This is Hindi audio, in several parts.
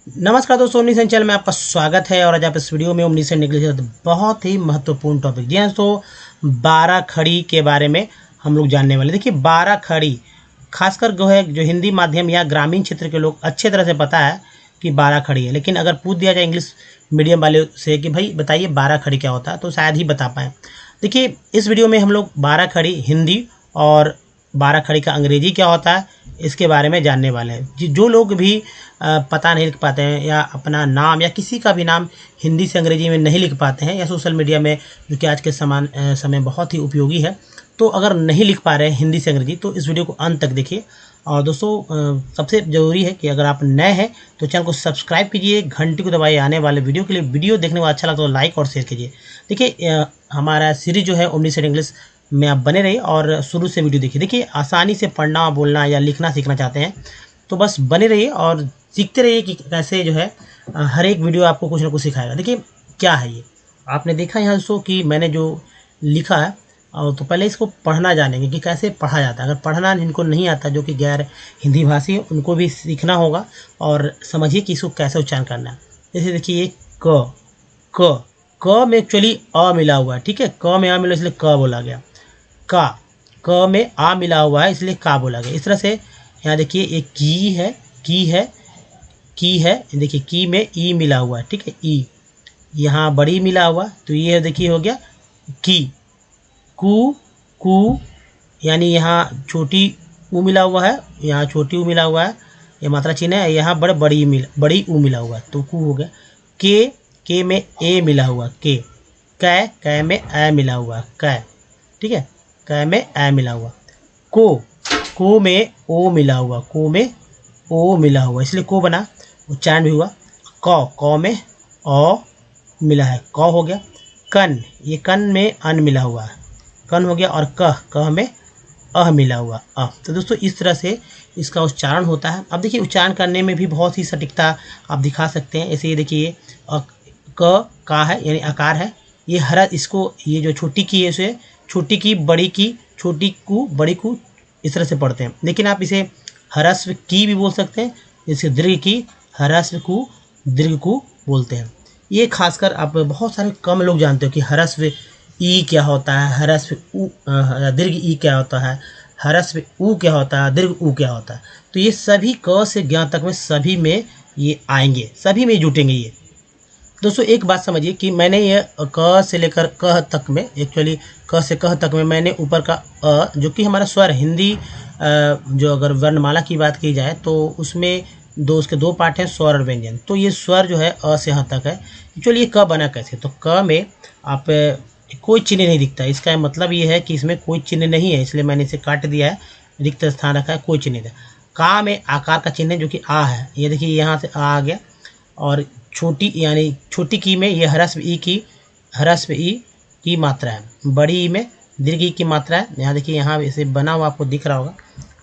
नमस्कार दोस्तों, ओमनीसेंस चैनल में आपका स्वागत है। और आज आप इस वीडियो में ओमनीसेंस इंग्लिश के साथ बहुत ही महत्वपूर्ण टॉपिक, जी हाँ दोस्तों, 12 खड़ी के बारे में हम लोग जानने वाले। देखिए 12 खड़ी खासकर जो हिंदी माध्यम या ग्रामीण क्षेत्र के लोग अच्छे तरह से पता है कि 12 खड़ी है, लेकिन अगर पूछ दिया जाए इंग्लिश मीडियम वाले से कि भाई बताइए 12 खड़ी क्या होता है, तो शायद ही बता पाएँ। देखिए इस वीडियो में हम लोग 12 खड़ी हिंदी और 12 खड़ी का अंग्रेजी क्या होता है इसके बारे में जानने वाले हैं। जो लोग भी पता नहीं लिख पाते हैं या अपना नाम या किसी का भी नाम हिंदी से अंग्रेजी में नहीं लिख पाते हैं, या सोशल मीडिया में जो कि आज के समय बहुत ही उपयोगी है, तो अगर नहीं लिख पा रहे हैं हिंदी से अंग्रेजी तो इस वीडियो को अंत तक देखिए। और दोस्तों सबसे ज़रूरी है कि अगर आप नए हैं तो चैनल को सब्सक्राइब कीजिए, घंटी को दबाइए आने वाले वीडियो के लिए। वीडियो देखने को अच्छा लगता है तो लाइक और शेयर कीजिए। देखिए हमारा सीरीज जो है ओमनीसेंस इंग्लिश में आप बने रहिए और शुरू से वीडियो देखिए। देखिए आसानी से पढ़ना बोलना या लिखना सीखना चाहते हैं तो बस बने रहिए और सीखते रहिए कि कैसे जो है हर एक वीडियो आपको कुछ ना कुछ सिखाएगा। देखिए क्या है ये, आपने देखा यहाँ दोस्तों कि मैंने जो लिखा है, और तो पहले इसको पढ़ना जानेंगे कि कैसे पढ़ा जाता है। अगर पढ़ना जिनको नहीं आता, जो कि गैर हिंदी भाषी है, उनको भी सीखना होगा और समझिए कि इसको कैसे उच्चारण करना है। जैसे देखिए ये क में एक्चुअली अ मिला हुआ है, ठीक है। क में अ मिला इसलिए क बोला गया। क में आ मिला हुआ है इसलिए का बोला गया। इस तरह से यहाँ देखिए एक की है, देखिए की में ई मिला हुआ है, ठीक है। ई यहाँ बड़ी मिला हुआ तो ये देखिए हो गया की। कू यानी यहाँ छोटी ऊ मिला हुआ है, यहाँ छोटी ऊ मिला हुआ है, ये मात्रा चिन्ह है। यहाँ बड़ी ऊ मिला हुआ है तो कू हो गया। के में ए मिला हुआ कै में ए मिला हुआ कै, ठीक है। कै में ए मिला हुआ। को में ओ मिला हुआ, इसलिए को बना, उच्चारण भी हुआ। क में अ मिला है, क हो गया। ये कन में अन मिला हुआ है, कन हो गया। और कह में अह मिला हुआ अ। तो दोस्तों इस तरह से इसका उच्चारण होता है। अब देखिए उच्चारण करने में भी बहुत ही सटीकता आप दिखा सकते हैं। ऐसे ये देखिए का है यानी आकार है, ये हरा, इसको ये जो छोटी की है इसे छोटी की बड़ी की, छोटी कू बड़ी कू, इस तरह से पढ़ते हैं। लेकिन आप इसे ह्रस्व की भी बोल सकते हैं, इसे दीर्घ की, ह्रस्व कू, दीर्घ कू बोलते हैं। ये खासकर आप बहुत सारे कम लोग जानते हो कि ह्रस्व ई क्या होता है, ह्रस्व ऊ, दीर्घ ई क्या होता है, ह्रस्व ऊ क्या होता है, दीर्घ ऊ क्या होता है। तो ये सभी क से ज्ञ तक में सभी में ये आएंगे, सभी में जुटेंगे ये। दोस्तों एक बात समझिए कि मैंने ये क से लेकर कह तक में, एक्चुअली क से कह तक में मैंने ऊपर का अ, जो कि हमारा स्वर हिंदी जो अगर वर्णमाला की बात की जाए तो उसमें उसके दो पार्ट हैं, स्वर और व्यंजन। तो ये स्वर जो है अ से ह तक है। एक्चुअली ये क बना कैसे, तो क में आप कोई चिन्ह नहीं दिखता। इसका मतलब ये है कि इसमें कोई चिन्ह नहीं है, इसलिए मैंने इसे काट दिया है, रिक्त स्थान रखा है, कोई चिन्ह नहीं। का में आकार का चिन्ह है जो कि आ है, ये देखिए यहाँ से आ गया। और छोटी यानी छोटी की में ये ह्रस्व ई की मात्रा है। बड़ी ई में दीर्घ ई की मात्रा है। यहाँ देखिए यहाँ इसे बना हुआ आपको दिख रहा होगा।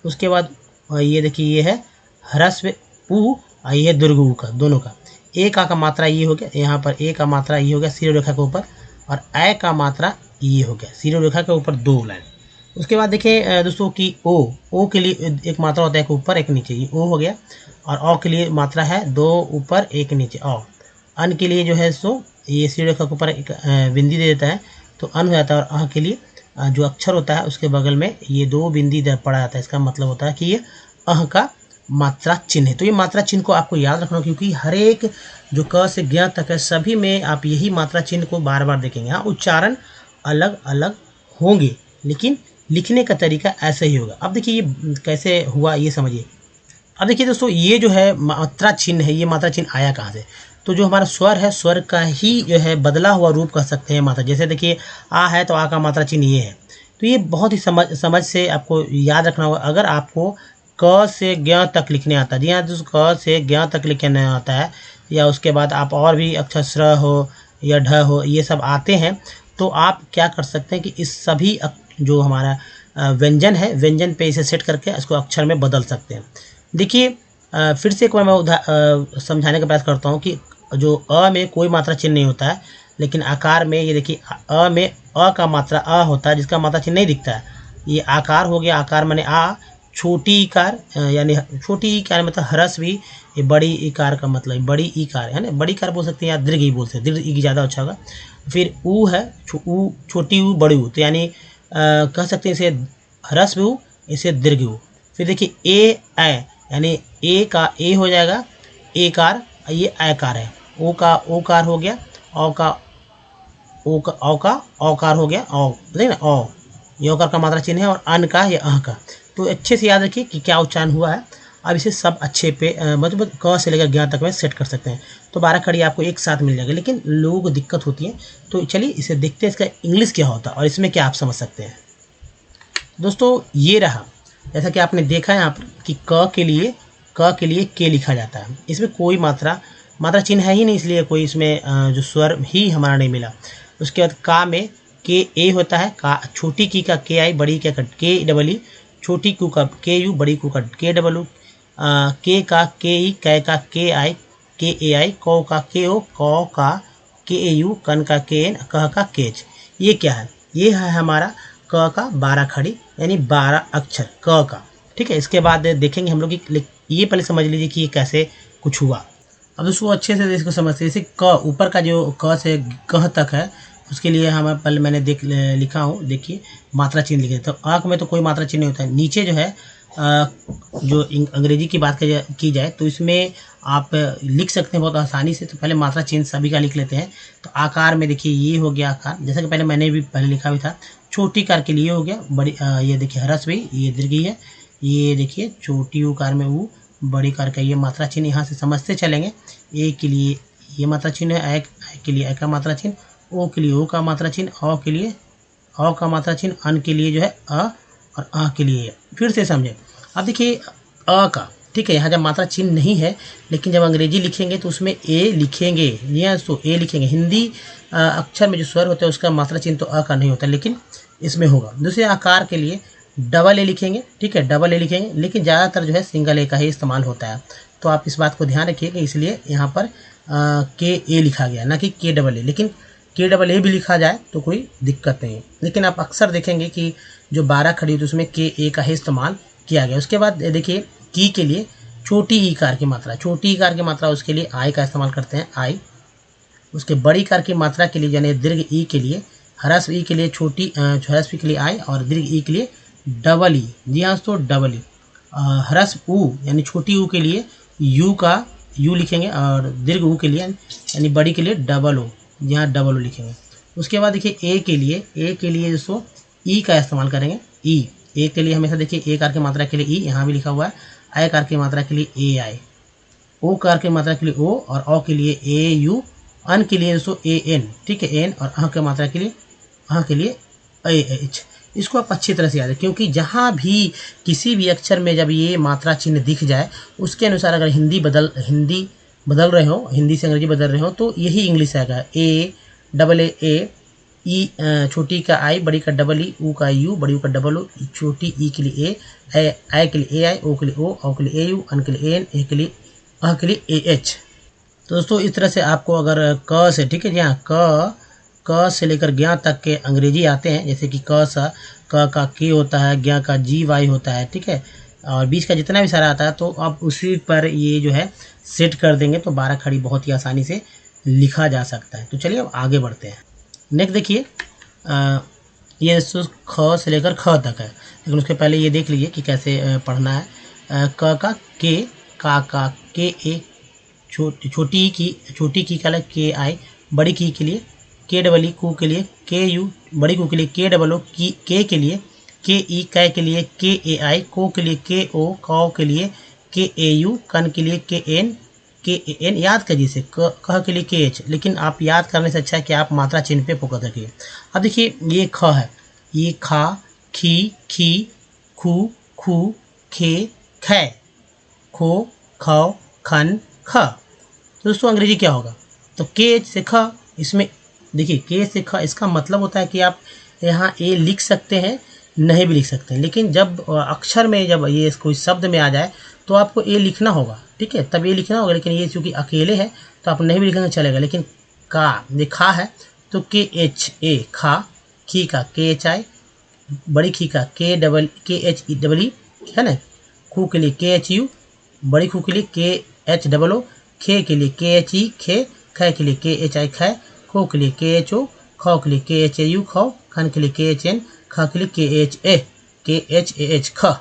उसके बाद ये देखिए ये है ह्रस्व ऊ, ये है दीर्घ ऊ का, दोनों का। ए का मात्रा ये हो गया, यहाँ पर ए का मात्रा ये हो गया सिर रेखा के ऊपर, और ए का मात्रा ये हो गया सिर रेखा के ऊपर 2 लाइन। उसके बाद देखिए दोस्तों कि ओ के लिए एक मात्रा होता है, एक ऊपर एक नीचे, ये ओ हो गया। और अ के लिए मात्रा है 2 ऊपर 1 नीचे अ। अन के लिए जो है सो ये सिर रेखा के ऊपर एक बिंदी दे देता है तो अन हो जाता है। और अह के लिए जो अक्षर होता है उसके बगल में ये 2 बिंदी पड़ा जाता है। इसका मतलब होता है कि ये अह का मात्रा चिन्ह है। तो ये मात्रा चिन्ह को आपको याद रखना, क्योंकि हर एक जो क से ज्ञ तक है सभी में आप यही मात्रा चिन्ह को बार बार देखेंगे। हाँ उच्चारण अलग अलग होंगे लेकिन लिखने का तरीका ऐसा ही होगा। अब देखिए ये कैसे हुआ ये समझिए। अब देखिए दोस्तों ये जो है मात्रा चिन्ह है, ये मात्रा चिन्ह आया कहाँ से, तो जो हमारा स्वर है स्वर का ही जो है बदला हुआ रूप कह सकते हैं मात्रा। जैसे देखिए आ है तो आ का मात्रा चिन्ह ये है। तो ये बहुत ही समझ से आपको याद रखना होगा। अगर आपको क से ज्ञ तक लिखने आता है, जी हाँ दोस्तों, क से ज्ञ तक लिखने आता है, या उसके बाद आप और भी अक्षर स्र हो या ढ हो ये सब आते हैं, तो आप क्या कर सकते हैं कि इस सभी जो हमारा व्यंजन है, व्यंजन पे इसे सेट करके इसको अक्षर में बदल सकते हैं। देखिए फिर से एक बार मैं समझाने का प्रयास करता हूँ कि जो अ में कोई मात्रा चिन्ह नहीं होता है, लेकिन आकार में ये देखिए अ में अ का मात्रा अ होता है, जिसका मात्रा चिन्ह नहीं दिखता है। ये आकार हो गया, आकार माने आ, छोटी इकार यानी छोटी इकार मतलब ह्रस्व ई, ये बड़ी इकार का मतलब बड़ी इकार है ना, बड़ी इकार बोल सकते हैं या दीर्घ ई बोल सकते हैं, दीर्घ ई ज़्यादा अच्छा होगा। फिर ऊ है, ऊ छोटी ऊ बड़ी ऊ, तो यानी कह सकते हैं इसे ह्रस्व ऊ, इसे दीर्घ ऊ। फिर देखिए ए यानी ए का ए हो जाएगा एकार, ये आकार है। ओ का ओकार हो गया, औ का औकार हो गया, औ देखिए ना, औ ये औकार का मात्रा चिन्ह है, और अन का ये अह का। तो अच्छे से याद रखिए कि क्या उच्चारण हुआ है। अब इसे सब अच्छे पे मतलब क से लेकर ज्ञ तक में सेट कर सकते हैं। तो 12 खड़ी आपको एक साथ मिल जाएगा, लेकिन लोगों को दिक्कत होती है। तो चलिए इसे देखते हैं इसका इंग्लिश क्या होता है और इसमें क्या आप समझ सकते हैं। दोस्तों ये रहा, जैसा कि आपने देखा है यहाँ पर कि क के लिए के लिखा जाता है। इसमें कोई मात्रा चिन्ह है ही नहीं, इसलिए कोई इसमें जो स्वर ही हमारा नहीं मिला। उसके बाद का में के ए होता है, का छोटी की का के आई, बड़ी के डबल ई, छोटी कू का के यू, बड़ी कू का के डबल यू, के का के ई, कै का के आई, के ए आई, कौ का के ओ, कौ का के ए यू, कन का के एन, कह का के एच। ये क्या है? ये है हमारा क का 12 खड़ी यानी 12 अक्षर क का। ठीक है, इसके बाद देखेंगे हम लोग कि ये पहले समझ लीजिए कि ये कैसे कुछ हुआ। अब दोस्तों अच्छे से इसको समझते हैं। जैसे क ऊपर का जो क से कह तक है, उसके लिए हम पहले मैंने लिखा हूँ, देखिए मात्रा चिन्ह लिखे। तो आँख में तो कोई मात्रा चिन्ह नहीं होता है। नीचे जो है जो अंग्रेजी की बात की जाए तो इसमें आप लिख सकते हैं बहुत आसानी से। तो पहले मात्रा चिन्ह सभी का लिख लेते हैं। तो आकार में देखिए ये हो गया आकार, जैसा कि पहले मैंने भी पहले लिखा भी था। छोटी कार के लिए हो गया, बड़ी ये देखिए ह्रस्व भी, ये दीर्घ है। ये देखिए छोटी उकार में ऊ, बड़ी कार का ये मात्रा चिन्ह यहाँ से समझते चलेंगे। ए के लिए ये मात्रा चिन्ह है, ए के लिए ए का मात्रा चिन्ह, ओ के लिए ओ का मात्रा चिन्ह, औ के लिए औ का मात्रा चिन्ह, अन के लिए जो है अ, और आ के लिए। फिर से समझे। अब देखिए अ का, ठीक है, यहाँ जब मात्रा चिन्ह नहीं है, लेकिन जब अंग्रेजी लिखेंगे तो उसमें ए लिखेंगे। यहाँ तो ए लिखेंगे। हिंदी अक्षर में जो स्वर होता है उसका मात्रा चिन्ह तो अ का नहीं होता, लेकिन इसमें होगा। दूसरे आकार के लिए डबल ए लिखेंगे। ठीक है, डबल ए लिखेंगे, लेकिन ज़्यादातर जो है सिंगल ए का ही इस्तेमाल होता है। तो आप इस बात को ध्यान रखिएगा, इसलिए यहाँ पर के ए लिखा गया, ना कि के डबल ए। लेकिन के डबल ए भी लिखा जाए तो कोई दिक्कत नहीं है। लेकिन आप अक्सर देखेंगे कि जो 12 खड़ी होती है उसमें के ए का ही इस्तेमाल किया गया। उसके बाद देखिए की के लिए छोटी ई कार की मात्रा, छोटी ई कार की मात्रा उसके लिए आई का इस्तेमाल करते हैं, आई। उसके बड़ी कार की मात्रा के लिए यानी दीर्घ ई के लिए, ह्रस्व ई के लिए छोटी ह्रस्व के लिए आई, और दीर्घ ई के लिए डबल ई। जी हाँ दोस्तों, डबल ई। ह्रस्व ऊ यानी छोटी ऊ के लिए यू का यू लिखेंगे, और दीर्घ ऊ के लिए यानी बड़ी के लिए डबल ओ, यहाँ डबल ओ लिखेंगे। उसके बाद देखिए ए के लिए दोस्तों ई का इस्तेमाल करेंगे, ई। ए के लिए हमेशा देखिए ए कार की मात्रा के लिए ई, यहाँ भी लिखा हुआ है। आई कार की मात्रा के लिए ए आई, ओ कार की मात्रा के लिए ओ, और औ के लिए ए यू, अन के लिए दोस्तों ए एन। ठीक है, एन, और अह की मात्रा के लिए ए एच। इसको आप अच्छी तरह से याद है, क्योंकि जहाँ भी किसी भी अक्षर में जब ये मात्रा चिन्ह दिख जाए, उसके अनुसार अगर हिंदी बदल रहे हो, हिंदी से अंग्रेजी बदल रहे हो, तो यही इंग्लिश आएगा। ए डबल ए, ई छोटी का आई, बड़ी का डबल ई, ऊ का यू, बड़ी ऊ का डबल ओ, छोटी ई के लिए ए, आई के लिए ए आई, ओ के लिए ओ, औ के लिए ए यू, अन के लिए एन, ए के लिए अह के लिए ए एच। तो दोस्तों इस तरह से आपको अगर क से, ठीक है जी हाँ, क से लेकर ज्ञ तक के अंग्रेजी आते हैं, जैसे कि क सा, क का के होता है, ज्ञ का जी वाई होता है। ठीक है, और बीच का जितना भी सारा आता है, तो आप उसी पर ये जो है सेट कर देंगे तो 12 खड़ी बहुत ही आसानी से लिखा जा सकता है। तो चलिए अब आगे बढ़ते हैं। नेक्स्ट देखिए ये ख से लेकर ख तक है, लेकिन उसके पहले ये देख लीजिए कि कैसे पढ़ना है। क का के, का के ए, छोटी की का के आई, बड़ी की के लिए के डबल ई, कू के लिए के यू, बड़ी कू के लिए के डबल ओ, के के लिए के ई, कै के लिए के ए आई, को के लिए के ओ, कौ के लिए के ए यू, कन के लिए के एन। याद करिए इसे, कह के लिए के एच। लेकिन आप याद करने से अच्छा है कि आप मात्रा चिन्ह पे फोकस रखिए। अब देखिए ये ख है, ये खा, खी, खू, खू, खे, खे, खो, खौ, खन, ख। तो दोस्तों अंग्रेजी क्या होगा? तो के एच से ख। इसमें देखिए के से ख, इसका मतलब होता है कि आप यहाँ ए लिख सकते हैं, नहीं भी लिख सकते हैं। लेकिन जब अक्षर में जब ये कोई शब्द में आ जाए तो आपको ए लिखना होगा। ठीक है, तब ये लिखना होगा। लेकिन ये चूंकि अकेले है तो आप नहीं भी लिखेंगे चलेगा। लेकिन का, ये खा है तो के एच ए, खा। खी का के एच आई, बड़ी खी का के एच ई डबल ई, है ना, खू के लिए KHU, बड़ी खू के लिए KHOO, खे के लिए KHE खे, ख के लिए KHI ख, खो के लिए KHO, ख के लिए KHAU खौ, खन के लिए KHN, ख के लिए KHAH ख।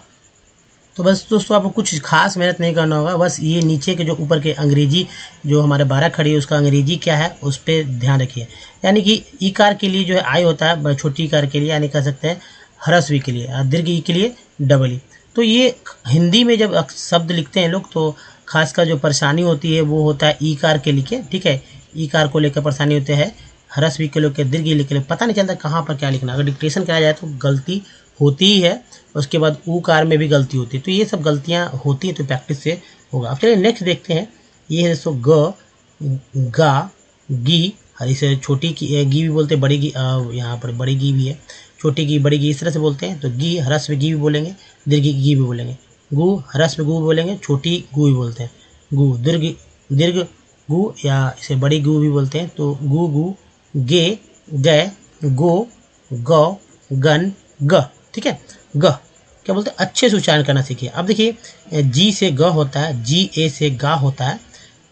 तो बस दोस्तों आपको कुछ खास मेहनत नहीं करना होगा, बस ये नीचे के जो ऊपर के अंग्रेजी जो हमारे 12 खड़ी है उसका अंग्रेजी क्या है उस पर ध्यान रखिए। यानी कि ईकार के लिए जो है आई होता है छोटी ईकार के लिए, यानी कह सकते हैं ह्रस्व ई के लिए, दीर्घ ई के लिए डबल ई। तो ये हिंदी में जब शब्द लिखते हैं लोग तो खासकर जो परेशानी होती है वो होता है ईकार के लिखे, ठीक है, ईकार को लेकर परेशानी होती है, ह्रस्व ई के लेकर, दीर्घ ई के लिए पता नहीं चलता कहाँ पर क्या लिखना। अगर डिक्टेशन कराया जाए तो गलती होती ही है, उसके बाद ऊकार में भी गलती होती है। तो ये सब गलतियां होती है, तो प्रैक्टिस से होगा। अब चलिए नेक्स्ट देखते हैं। ये है दोस्तों ग, गा, गी, और इसे छोटी की गी भी बोलते हैं, बड़ी गी यहाँ पर बड़ी गी भी है, छोटी गी बड़ी गी इस तरह से बोलते हैं। तो गी ह्रस्व गी भी बोलेंगे, दीर्घ गी भी बोलेंगे। गु ह्रस्व गु बोलेंगे, छोटी गु भी बोलते हैं। गु दीर्घ गु या इसे बड़ी गु भी बोलते हैं। तो गु गु, गे गै, गो गौ, गन ग, ठीक है। ग क्या बोलते हैं, अच्छे से उच्चारण करना सीखिए। अब देखिए जी से ग होता है, जी ए से गा होता है,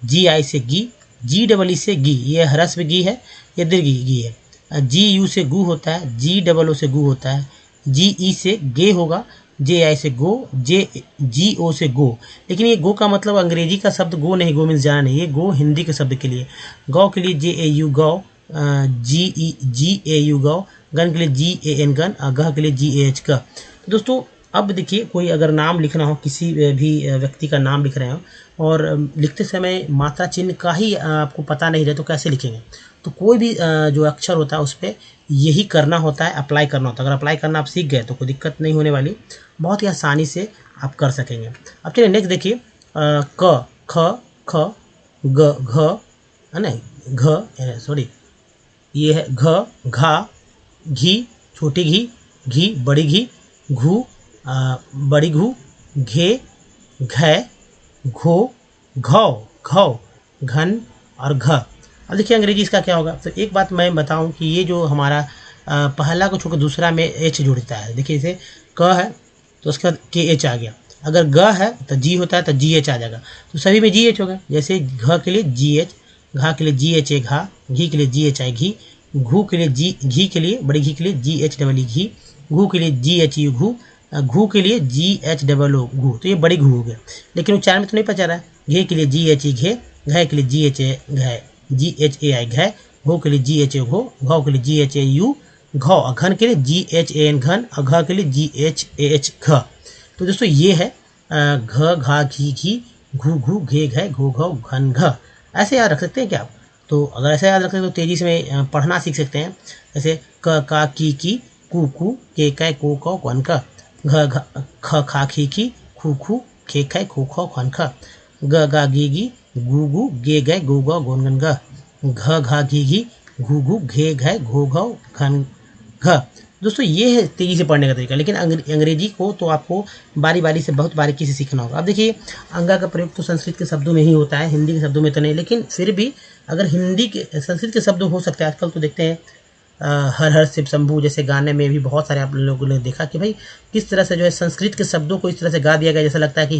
जी आई से गी, जी डबल ई से गी, ये ह्रस्व गी है, ये दीर्घ गी है। जी यू से गु होता है, जी डबल ओ से गु होता है, जी ई से गे होगा, जे आई से गो, जी ओ से गो। लेकिन ये गो का मतलब अंग्रेजी का शब्द गो नहीं, गो मीन्स जाना नहीं, ये गो हिंदी के शब्द के लिए। गौ के लिए JAU गौ, GAU गौ, गन के लिए GAN गन, और गह के लिए GAH गह। तो दोस्तों अब देखिए कोई अगर नाम लिखना हो, किसी भी व्यक्ति का नाम लिख रहे हो और लिखते समय मात्रा चिन्ह का ही आपको पता नहीं रहे तो कैसे लिखेंगे। तो कोई भी जो अक्षर होता है उस पर यही करना होता है, अप्लाई करना होता है। अगर अप्लाई करना आप सीख गए तो कोई दिक्कत नहीं होने वाली, बहुत ही आसानी से आप कर सकेंगे। अब चलिए नेक्स्ट देखिए क, ख, ख, ग, घ, है ना, घ सॉरी ये है घ, घा, घी, छोटी घी, घी बड़ी घी, घू बड़ी घू, घे, घै, घो, घौ, घौ, घन और घ। अब देखिए अंग्रेजी इसका क्या होगा। तो एक बात मैं बताऊं कि ये जो हमारा पहला को छोड़कर दूसरा में एच जुड़ता है। देखिए इसे क है तो उसके बाद KH आ गया, अगर ग है तो जी होता है तो GH आ जाएगा, तो सभी में GH होगा। जैसे घ के लिए GH, घा के लिए GHA घा, घी के लिए GHI घी, घू के लिए घी के लिए बड़ी घी के लिए GHEE घी, घू के लिए GHU घू, घू के लिए GHOO घू। तो ये बड़ी घू हो गया, लेकिन उच्चारण में तो नहीं पचा रहा है। घे के लिए GHE घे, घै के लिए GHA घै, GHAI घै, घो के लिए GHA घो, घौ के लिए GHAU घौ, और घन के लिए GHAN घन, और घ के लिए GHAH घ। तो दोस्तों ये है घ, घा, घी, घी, घू, घू, घे, घै, घो, घौ, घन, घ। ऐसे याद रख सकते हैं क्या आप? तो अगर ऐसा याद रखते हैं तो तेजी से पढ़ना सीख सकते हैं। जैसे क, का, की, कू, कू, के, कै, को, कौ, कौन, क, घ, ख, खा, खी, खू, खू, खे, कै, खो, खौ, खन, ख, ग, गा, गी, गू, गू, गे, गै, गो, गौ, गोन, गन, ग, घ, घा, घी, घू, घू, घे, घै, घो, घौ, घन, घ। दोस्तों ये है तेजी से पढ़ने का तरीका, लेकिन अंग्रेजी को तो आपको बारी बारी से बहुत बारीकी से सीखना होगा। अब देखिए अंगा का प्रयोग तो संस्कृत के शब्दों में ही होता है, हिंदी के शब्दों में तो नहीं, लेकिन फिर भी अगर हिंदी के संस्कृत के शब्द हो सकते हैं। आजकल तो देखते हैं हर हर शिव शंभू जैसे गाने में भी बहुत सारे आप लोगों ने देखा कि भाई किस तरह से जो है संस्कृत के शब्दों को इस तरह से गा दिया गया, जैसा लगता है कि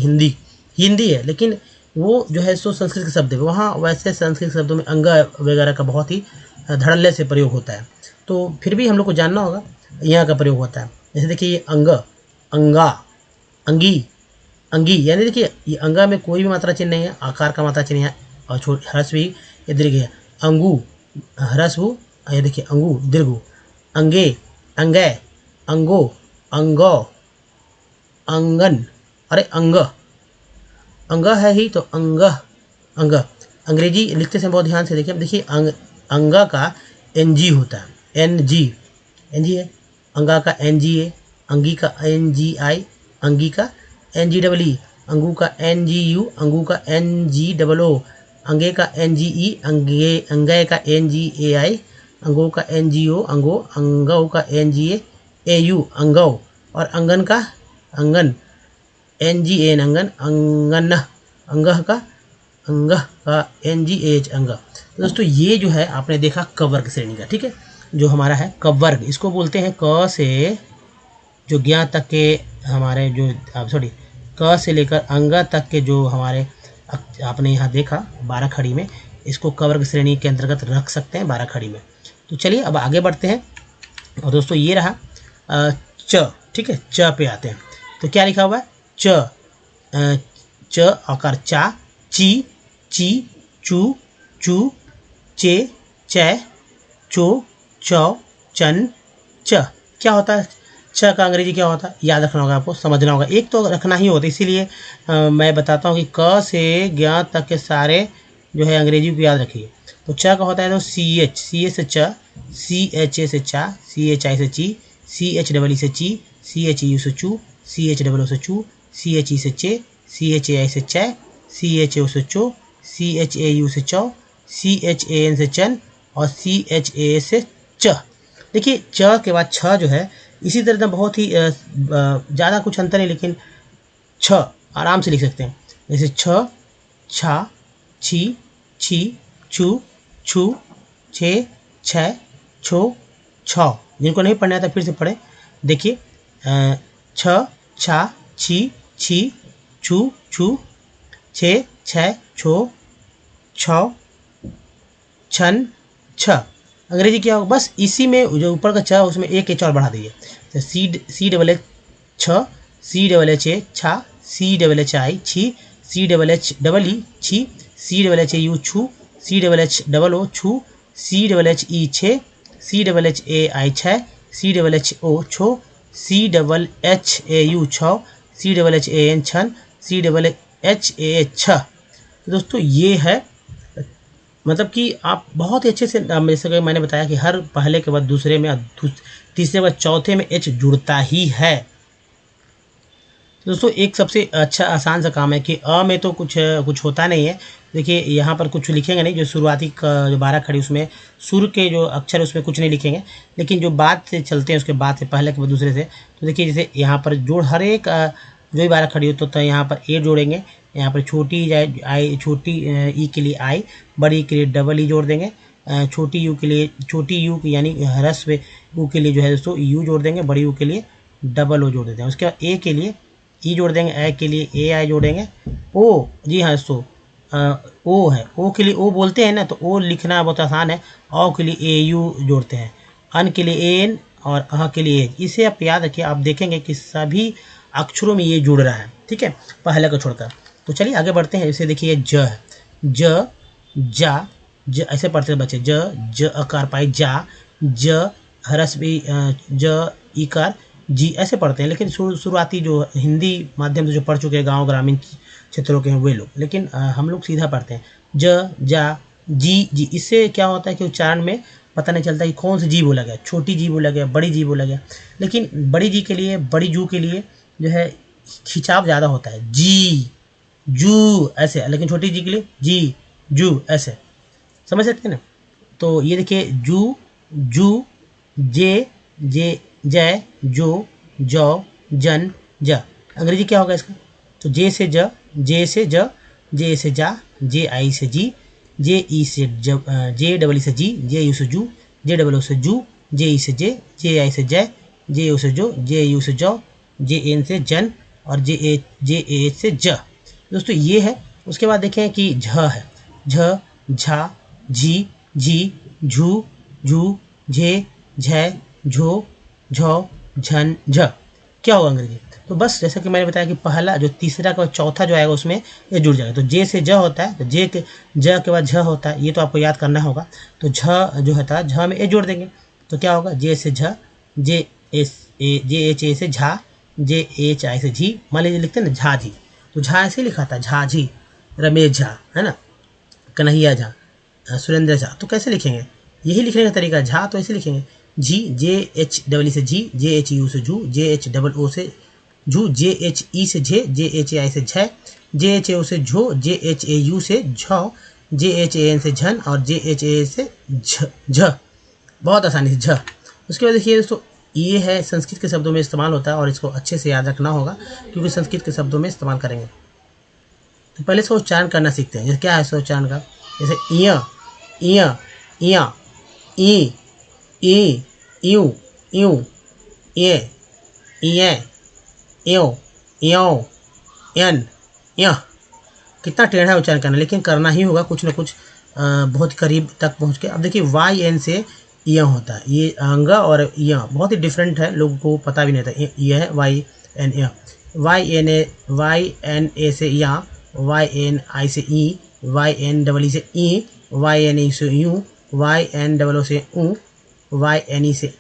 हिंदी है, लेकिन वो जो है सो संस्कृत के शब्द है। वहाँ वैसे संस्कृत शब्दों में अंगा वगैरह का बहुत ही धड़ल्ले से प्रयोग होता है, तो फिर भी हम लोग को जानना होगा यहाँ का प्रयोग होता है। जैसे देखिए ये अंग, अंगा, अंगी, अंगी, यानी देखिए ये अंगा में कोई भी मात्रा चिन्ह नहीं है, आकार का मात्रा चिन्ह है, और ह्रस्व ये दीर्घ है। अंगू ह्रस्व, ये देखिए अंगू दीर्घ, अंगे, अंगै, अंगो, अंगौ, अंगन, अरे अंग, अंग है ही तो अंग, अंग। अंग्रेजी लिखते समय बहुत ध्यान से देखिए। अब देखिए अंगा का NG होता है, NG है, अंगा का NGA, अंगी का NGI, अंगी का NGEE, अंगू का NGU, अंगू का NGOO, अंगे का NGE, अंगे का NGAI, अंगों का NGO, अंगों का NGAU अंगौ, और अंगन का अंगन NGAN अंगन, अंगन अंगह का NGAH अंग। तो दोस्तों ये जो है आपने देखा क वर्ग श्रेणी का, ठीक है, जो हमारा है क वर्ग, इसको बोलते हैं क से जो ज्ञ तक के हमारे जो क से लेकर अंग तक के जो हमारे आपने यहाँ देखा 12 खड़ी में, इसको क वर्ग श्रेणी के अंतर्गत रख सकते हैं 12 खड़ी में। तो चलिए अब आगे बढ़ते हैं। और दोस्तों ये रहा च, ठीक है, च पे आते हैं। तो क्या लिखा हुआ है, च आकार चा, ची, ची, चू, चू, चे, चै, चो, चौ, चन, च। क्या होता है छ का अंग्रेजी क्या होता है, याद रखना होगा, आपको समझना होगा। एक तो रखना ही होता है, इसीलिए मैं बताता हूँ कि क से ज्ञ तक के सारे जो है अंग्रेजी को याद रखिए। तो च का होता है तो सी एच, सी एच से च, सी एच ए से चा, सी एच आई से ची, सी एच डबल ई से ची, सी एच यू से चू, सी एच डबल ओ से चू, सी एच ई से चे, सी एच ए आई से चै, सी एच ए ओ से चो, सी एच ए यू से चौ, सी एच ए एन से चन और सी एच ए से च। देखिए च के बाद छ जो है इसी तरह बहुत ही ज़्यादा कुछ अंतर है, लेकिन छ आराम से लिख सकते हैं। जैसे छ, छा, छी, छी, छू, छू, छे, छै, छो, छौ। जिनको नहीं पढ़ना आता फिर से पढ़े। देखिए छ, छा, छी, छी, छू, छू, छे, छै, छो, छौ, छन, छ। अंग्रेजी क्या होगा, बस इसी में जो ऊपर का छ उसमें एक एच और बढ़ा दीजिए। तो सी डबल एच छ, सी डबल एच ए छा, सी डबल एच आई छी, C double H double E छी, C double H A U छू, C double H double O छू, सी डबल एच ई छे, सी डबल एच ए आई छै, सी डबल एच ओ छो, C double H A U छौ, C double H A N छन, सी डबल एच ए छ। दोस्तों ये है, मतलब कि आप बहुत ही अच्छे से, जैसे कि मैंने बताया कि हर पहले के बाद दूसरे में, तीसरे के बाद चौथे में एच जुड़ता ही है। दोस्तों एक सबसे अच्छा आसान सा काम है कि अ में तो कुछ होता नहीं है। देखिए यहाँ पर कुछ लिखेंगे नहीं, जो शुरुआती जो 12 खड़ी उसमें सुर के जो अक्षर उसमें कुछ नहीं लिखेंगे, लेकिन जो बाद से चलते हैं उसके बाद से पहले के बाद दूसरे से, तो देखिए जैसे यहाँ पर जोड़ हर एक जो भी 12 खड़ी हो तो यहाँ पर ए जोड़ेंगे, यहाँ पर छोटी आई, छोटी ई के लिए आई, बड़ी के लिए डबल ई जोड़ देंगे, छोटी यू के लिए, छोटी यू यानी ह्रस्व यू के लिए जो है दोस्तों यू जोड़ देंगे, बड़ी यू के लिए डबल ओ जोड़ देते हैं। उसके बाद ए के लिए ई जोड़ देंगे, ए के लिए ए आई जोड़ेंगे, ओ, जी हाँ दोस्तों ओ है, ओ के लिए ओ बोलते हैं ना, तो ओ लिखना बहुत आसान है। औ के लिए ए यू जोड़ते हैं, अन के लिए ए एन और अह के लिए ए। इसे आप याद रखिए, आप देखेंगे कि सभी अक्षरों में ये जुड़ रहा है, ठीक है, पहले को छोड़कर। तो चलिए आगे बढ़ते हैं। जैसे देखिए ज है, ज, जा, ज ऐसे पढ़ते हैं बच्चे, ज अकार पाई जा, ज ह्रस्व ज इकार जी ऐसे पढ़ते हैं। लेकिन शुरुआती जो हिंदी माध्यम से जो पढ़ चुके हैं गांव ग्रामीण क्षेत्रों के हैं वे लोग, लेकिन हम लोग सीधा पढ़ते हैं ज, जा, जी, जी। इससे क्या होता है कि उच्चारण में पता नहीं चलता कि कौन सी जी बोला गया, छोटी जी बोला गया, बड़ी जी बोला गया। लेकिन बड़ी जी के लिए, बड़ी जू के लिए जो है खिंचाव ज़्यादा होता है, जी, जू ऐसे, लेकिन छोटी जी के लिए जी, जू ऐसे, समझ सकते हैं ना। तो ये देखिए जू, जू, जे, जय, जो, जौ, जन, ज। अंग्रेजी क्या होगा इसका, तो जे से ज, जे से ज, जे से जा, जे आई से जी, जे ई से जे डबल ई से जी, जे यू से जू, जे डबल ओ से जू, जे ई से जे आई से जय, जे यू से जो, जे यू से जौ, जे एन से जन और जे ए से ज। दोस्तों ये है। उसके बाद देखें कि झ है, झ, झा, झी, झी, झू, झू, झे, झै, झो, झौ, झन, झ। क्या होगा अंग्रेजी, तो बस जैसा कि मैंने बताया कि पहला जो तीसरा का चौथा जो आएगा उसमें ये जुड़ जाएगा। तो जे से ज होता है, तो जे के ज के बाद झ होता है, ये तो आपको याद करना होगा। तो झ जो होता है, झ में ए जोड़ देंगे, तो क्या होगा, जे से झ, जे एच ए से झा, जे एच आई से झी। मान लीजिए लिखते हैं ना झाझी, तो झा ऐसे लिखा था, झाझी, रमेश झा है ना, कन्हैया झा, सुरेंद्र झा। तो कैसे लिखेंगे, यही लिखने का तरीका, झा तो ऐसे लिखेंगे, जी, जे एच डबल ई से जी, जे एच यू से जू, जे एच डबल ओ से जू, जे एच ई से झे, जे एच ए आई से झै, जे एच ए ओ से झो, जे एच ए यू से झौ, जे एच ए एन से झन और जे एच ए से झ। बहुत आसानी से झ। उसके बाद देखिए दोस्तों ये है संस्कृत के शब्दों में इस्तेमाल होता है और इसको अच्छे से याद रखना होगा क्योंकि संस्कृत के शब्दों में इस्तेमाल करेंगे। तो पहले इसका उच्चारण करना सीखते हैं। जैसे क्या है इसका उच्चारण का, जैसे इया, इया, इया, ई, ई, यू, यू, ये, इये, यो, यो, एन, यह कितना टेढ़ा उच्चारण करना, लेकिन करना ही होगा कुछ ना कुछ, बहुत करीब तक पहुंच के। अब देखिए वाई एन से यह होता है, ये अंग और यह बहुत ही डिफरेंट है, लोगों को पता भी नहीं था। यह है वाई एन, यह वाई एन ए से या, वाई एन आई से ई, वाई एन डबल ई से ई, वाई एन ई से यू, वाई एन डबल ओ से ऊ, वाई एन ई से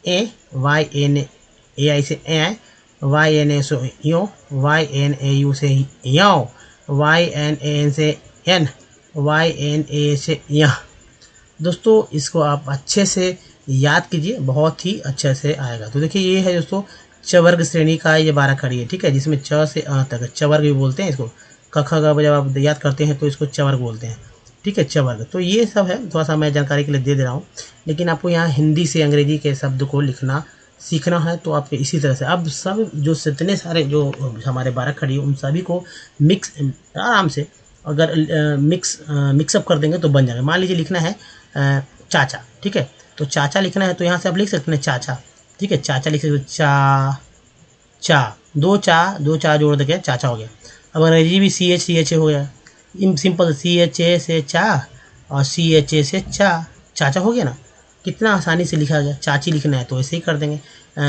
ए, वाई एन ए आई से ए, वाई एन ए से यो, वाई एन ए यू से यो, वाई एन ए एन से एन, वाई एन ए से यह। दोस्तों इसको आप अच्छे से याद कीजिए, बहुत ही अच्छे से आएगा। तो देखिए ये है दोस्तों चवर्ग श्रेणी का ये 12 खड़ी है, ठीक है, जिसमें च से अ तक चवर्ग भी बोलते हैं इसको। क ख ग जब आप याद करते हैं तो इसको चवर्ग बोलते हैं, ठीक है, चवर्ग। तो ये सब है, थोड़ा सा मैं जानकारी के लिए दे रहा हूँ, लेकिन आपको यहाँ हिंदी से अंग्रेजी के शब्द को लिखना सीखना है। तो आपको इसी तरह से अब सब जो जितने सारे जो हमारे 12 खड़ी है उन सभी को मिक्स आराम से अगर मिक्सअप कर देंगे तो बन जाएगा। मान लीजिए लिखना है चाचा, ठीक है, तो चाचा लिखना है तो यहाँ से आप लिख सकते हैं चाचा, ठीक है, चाचा लिख सकते हैं चा, दो चा जोड़ देके चाचा हो गया। अब अंग्रेजी भी सी एच हो गया, सिंपल CHA से चा और CHA से चाचा हो गया ना, कितना आसानी से लिखा गया। चाची लिखना है तो ऐसे ही कर देंगे,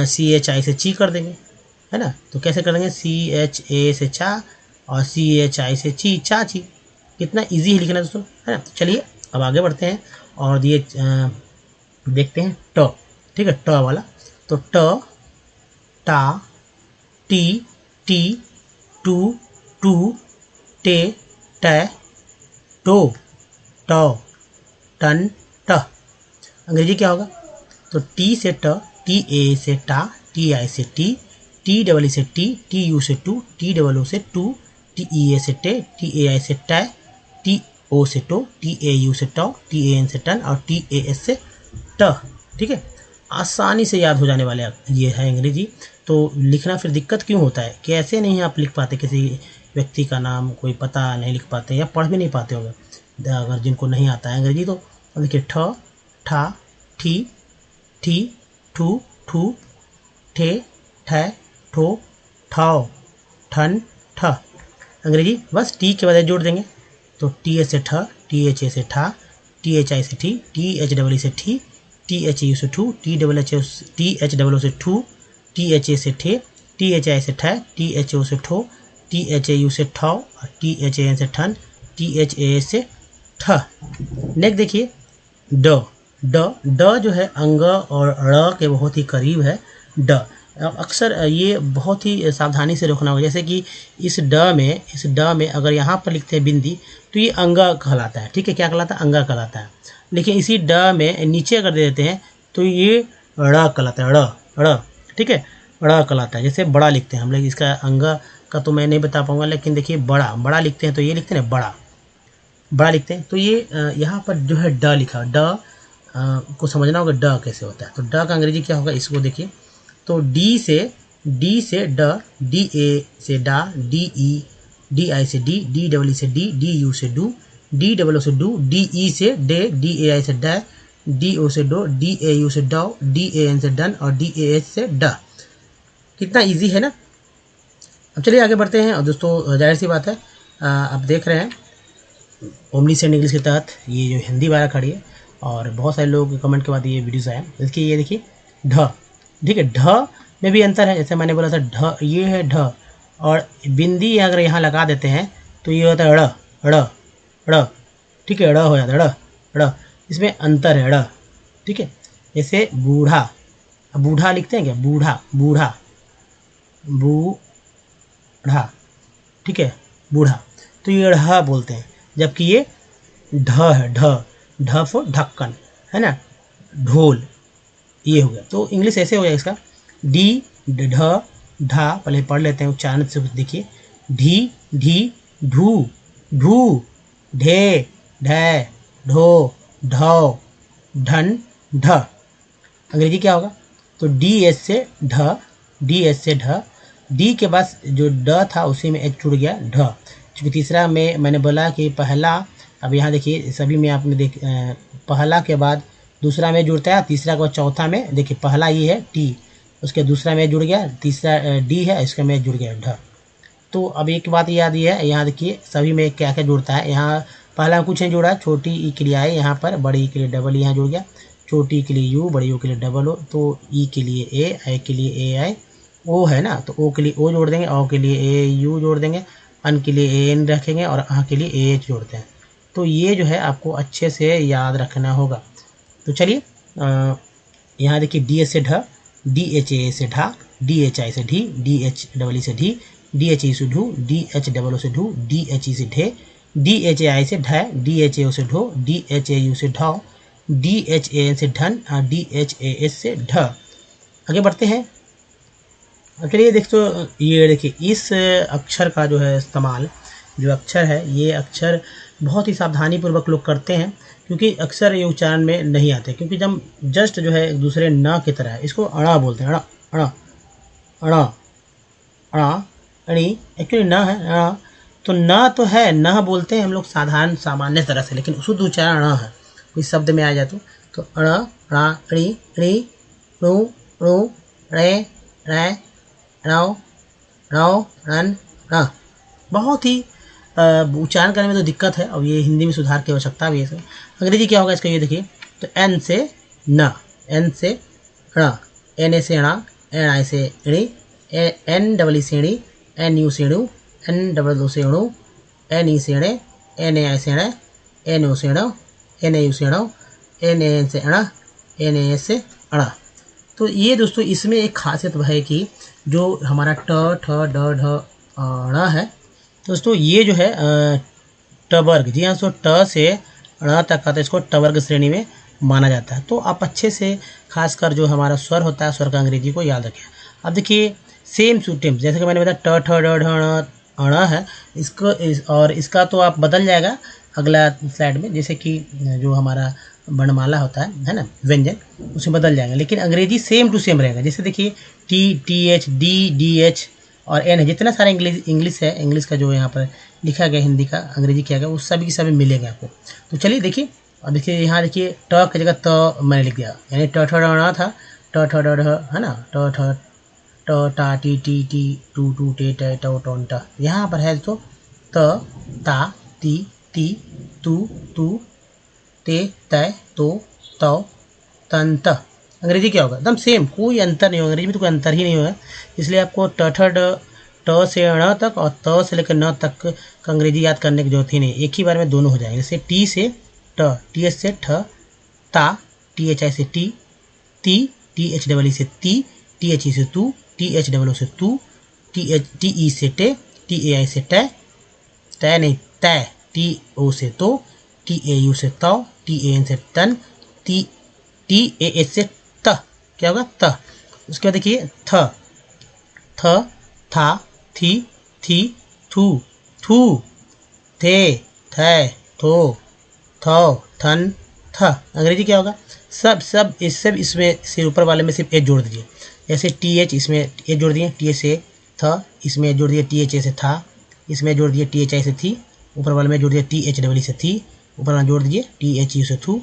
CHI से ची कर देंगे, है ना। तो कैसे कर देंगे, CHA से चा और CHI से ची, चाची। कितना इजी है लिखना दोस्तों, है ना। तो चलिए अब आगे बढ़ते हैं और ये देखते हैं ट, ठीक है, ट वाला। तो ट, टा, टी, टी, टू, टू, टे, टे, टो, टो, टन, ट। अंग्रेजी क्या होगा, तो टी से ट, टी ए से टा, टी आई से टी, टी डबल ई से टी, टी यू से टू, टी डबल ओ से टू, टी ई ए से टे, टी ए आई से टे, टी ओ से टो, टी ए यू से टो, टी ए एन से टन और टी ए एस से ट, ठीक है। आसानी से याद हो जाने वाले ये है अंग्रेजी। तो लिखना फिर दिक्कत क्यों होता है, कैसे नहीं आप लिख पाते, किसी व्यक्ति का नाम कोई पता नहीं लिख पाते या पढ़ भी नहीं पाते होंगे अगर जिनको नहीं आता है अंग्रेजी। तो देखिए ठ, ठा, ठी, ठी, ठू, ठू, ठे, ठै, ठो, ठाओ, ठन, ठ। अंग्रेजी बस टी के बाद जोड़ देंगे, तो टी ए से ठ, टी एच ए से ठा, टी एच आई से ठी, टी एच डबल ई से ठी, टी एच यू से ठू, टी एच डबल ओ से ठू, टी एच ए से ठे, टी एच आई से ठै, टी एच ओ से ठो, टी एच ए यू से ठौ और टी एच ए एन से ठन, टी एच ए से ठ। नेक्स्ट देखिए ड, ड जो है अंग और ड़ के बहुत ही करीब है ड। अक्सर ये बहुत ही सावधानी से रखना होगा, जैसे कि इस ड में अगर यहाँ पर लिखते हैं बिंदी तो ये अंगा कहलाता है, ठीक है, क्या कहलाता है, अंगा कहलाता है। लेकिन इसी ड में नीचे अगर दे देते हैं तो ये ड़ कहलाता है, ड़, ठीक है, ड़ कहलाता है। जैसे बड़ा लिखते हैं हम लोग, इसका अंगा का तो मैं नहीं बता पाऊंगा, लेकिन देखिए बड़ा लिखते हैं तो ये लिखते हैं बड़ा लिखते हैं। तो ये यहाँ पर जो है ड लिखा, ड को समझना होगा ड कैसे होता है। तो ड का अंग्रेजी क्या होगा, इसको देखिए, तो डी से ड, डी ए से डा, डी ई, डी आई से डी डबल ई से डी यू से डू, डी डबल ओ से डू, डी ई से डे, डी ए आई से डै, डी ओ से डो, डी ए यू से डो, डी ए एन से डन और डी ए एच से ड। कितना इजी है ना। अब चलिए आगे बढ़ते हैं। और दोस्तों जाहिर सी बात है आप देख रहे हैं ओमनी सेंड इंग्लिश के तहत ये जो हिंदी 12 खड़ी है, और बहुत सारे लोग कमेंट के बाद ये वीडियोस आए। इसकी ये देखिए ढ, ठीक है, ढ में भी अंतर है। जैसे मैंने बोला था ढ, ये है ढ, और बिंदी अगर यहाँ लगा देते हैं तो ये होता है ड़, ठीक है, ड़ हो जाता है ड़, इसमें अंतर है ड़, ठीक है। जैसे बूढ़ा, बूढ़ा लिखते हैं क्या, बूढ़ा, ठीक है, बूढ़ा, तो ये ढ़ बोलते हैं, जबकि ये ढ है, ढ फॉर ढक्कन, है ना, ढोल, ये हो गया। तो इंग्लिश ऐसे हो जाएगा इसका, डी, ढ, ढा, पहले पढ़ लेते हैं उच्चारण से, देखिए ढी, ढी, ढू, ढू, ढे, ढै, ढो, ढौ, ढन, ढ। अंग्रेजी क्या होगा, तो डी एस से ढ, डी के बाद जो ड था उसी में एच जुड़ गया ढ। क्योंकि तीसरा में मैंने बोला कि पहला, अब यहाँ देखिए सभी में आपने पहला के बाद दूसरा में जुड़ता है, तीसरा के बाद चौथा में देखिए पहला ये है टी, उसके दूसरा में जुड़ गया, तीसरा डी है, इसका में जुड़ गया ढ। तो अब एक बात याद ये है, यहाँ देखिए सभी में क्या क्या जुड़ता है। यहाँ पहला कुछ नहीं जुड़ा, छोटी ई के लिए आई यहाँ पर, बड़ी ई के लिए डबल यहाँ जुड़ गया, छोटी ई के लिए यू, बड़ी ओ के लिए डबल ओ, तो ई के लिए ए, आई के लिए ए आई, ओ है ना, तो ओ के लिए ओ जोड़ देंगे, ओ के लिए ए यू जोड़ देंगे, अन के लिए ए एन रखेंगे और आ के लिए ए एच जोड़ते हैं। तो ये जो है आपको अच्छे से याद रखना होगा। तो चलिए यहाँ देखिए डी एच से ढ, डी एच ए से ढा, डी एच आई से ढी, डी एच डबल ई से ढी, डी एच ई से ढू, डी एच डबल ओ से ढू, डी एच ई से ढे, डी एच ए आई से ढै, डी एच ए ओ से ढो, डी एच ए यू से ढौ, डी एच ए एन से ढन और डी एच ए एस से ढ। आगे बढ़ते हैं। चलिए देख, तो ये देखिए इस अक्षर का जो है इस्तेमाल, जो अक्षर है ये अक्षर बहुत ही सावधानी पूर्वक लोग करते हैं, क्योंकि अक्सर ये उच्चारण में नहीं आते, क्योंकि जब जस्ट जो है एक दूसरे न की तरह है, इसको अड़ा बोलते हैं, अड़ा अड़ा अड़ा अड़ा अड़ी, एक्चुअली न है अड़ा। तो न तो है, न बोलते हैं हम लोग साधारण सामान्य तरह से, लेकिन शुद्ध उच्चारण अड़ा है। कोई शब्द में आ जाए तो अड़ा अड़ा अड़ी अड़ी, रू रू, रे रे, रो रो, रन रा। बहुत ही उच्चारण करने में तो दिक्कत है, और ये हिंदी में सुधार की आवश्यकता भी है। अंग्रेजी क्या होगा इसका, ये देखिए, तो एन से न, एन से ण, एन ए से णा, एन आई से इणी, एन डबल ई से इणी, एन यू से इणु, एन डबल ओ से इणु, एन ई से इणे, एन ए आई से इणे, एन ओ से इणो, एन ए यू से इणो, एन ए एन से अणा, एन ए एस से अणा। तो ये दोस्तों इसमें एक खासियत है कि जो हमारा ट ठ ड ढ ण है दोस्तों, ये जो है ट वर्ग, जी हाँ, सो ट से ण तक का, तो इसको ट वर्ग श्रेणी में माना जाता है। तो आप अच्छे से खासकर जो हमारा स्वर होता है, स्वर का अंग्रेजी को याद रखें। अब देखिए सेम टू सेम, जैसे कि मैंने बताया ट ठ ड ढ ण अण है, इसको और इसका तो आप बदल जाएगा अगला स्लाइड में, जैसे कि जो हमारा वर्णमाला होता है ना, व्यंजन, उसमें बदल जाएगा, लेकिन अंग्रेजी सेम टू सेम रहेगा। जैसे देखिए T, T H, D, D H और एन है, जितना सारा इंग्लिश है, इंग्लिश का जो यहाँ पर लिखा गया, हिंदी का अंग्रेजी किया गया, उस सभी के सभी मिलेगा आपको। तो चलिए देखिए, अब देखिए यहाँ देखिए ट की जगह त मैंने लिख दिया, यानी ट ठ ड था, ट ठ ड ढ है ना, ट ठ ट टा टी टी टी टू टू टे टे टो टोन ट। यहाँ पर है तो त ता ती ती तू तू ते तय तो तौ तन त। अंग्रेजी क्या होगा, एकदम सेम, कोई अंतर नहीं होगा, अंग्रेजी में तो कोई अंतर ही नहीं होगा। इसलिए आपको ट ठ ड ट से ण तक और त से लेकर न तक का अंग्रेजी याद करने की जरूरत ही नहीं, एक ही बार में दोनों हो जाएंगे। जैसे टी से ट, टी एच से ठ, ता, टी एच आई से टी, ती, टी एच डबल ई से ती, टी एच ई से तू, टी एच डबल ओ से तू, टी ई से टे, टी ए आई से टे, तय नहीं तय, टी ओ से तो, टी ए यू से तौ, टी ए एन से तन, टी ए एच से त, क्या होगा त। उसके बाद देखिए थ, थ, था, थी, थी, थू, थू, थे, थे, थो, थौ, थन, थ। अंग्रेजी क्या होगा, सब इसमें से ऊपर वाले में सिर्फ एच जोड़ दीजिए। जैसे टी एच, इसमें एच जोड़ दिए, टी एच से थ, इसमें जोड़ दिए टी एच ए से था, इसमें जोड़ दिए टी एच आई से थी, ऊपर वाले में जोड़ दिए टी एच डबल ई से थी, ऊपर वाला जोड़ दीजिए टी एच यू से थू,